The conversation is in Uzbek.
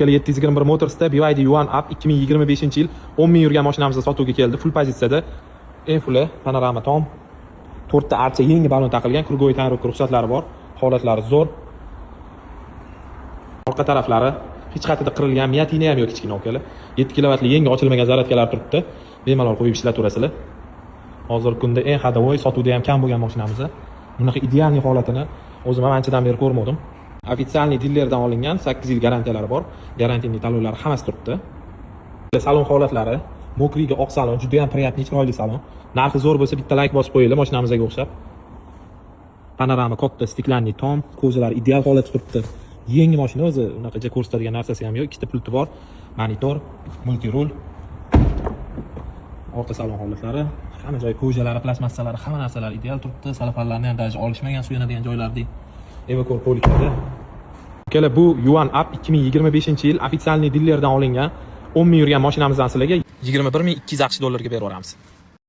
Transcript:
721 Motors'da BYD Yuan Up 2025-yil 10 ming yurgan mashinamizda sotuvga keldi. Full pozitsiyada. Eng fulli panorama tom. 4 ta archa yangi balon taqilgan, krugoy tayyorlik ruxsatlari bor. Holatlari zo'r. Orqa taraflari hech qayerda qirilgan, miyatina ham yo'q kichkina okalar. 7 kilovatli yangi ochilmagan zaryadkalar turibdi. Bemalol qo'yib ishlataverasizlar. Hozirgi kunda eng hadavoy sotuvda ham kam bo'lgan mashinamiz. Bunaqa idealniy holatini o'zim ham anchadan beri ko'rmadim. Ofitsialniy dillerdan olingan 8 yil garantiyalari bor. Garantiyali talonlari hammasi turibdi. Salon holatlari, mokriga oq salon, juda ham приятный, chiroyli salon. Narxi zo'r bo'lsa bitta like bosib qo'yinglar mashinamizga o'xshab. Panorama katta, stiklanli tom, ko'zalar ideal holatda turibdi. Yangi mashina o'zi unaqa ko'rsatadigan narsasi ham yo'q. Ikkita pulti bor, monitor, multirul. Orqa salon holatlari, hamma joy ko'jalari, plastmassalari, hamma narsalar ideal turibdi. Salafanlarni ham даже olishmagan, suyanadigan joylardek. Evakor poliklari. Kela bu Yuan Up 2025-yil ofitsialniy dillerdan olingan 10 ming yurgan mashinamizdan sizlarga $21,200 berib yuboramiz.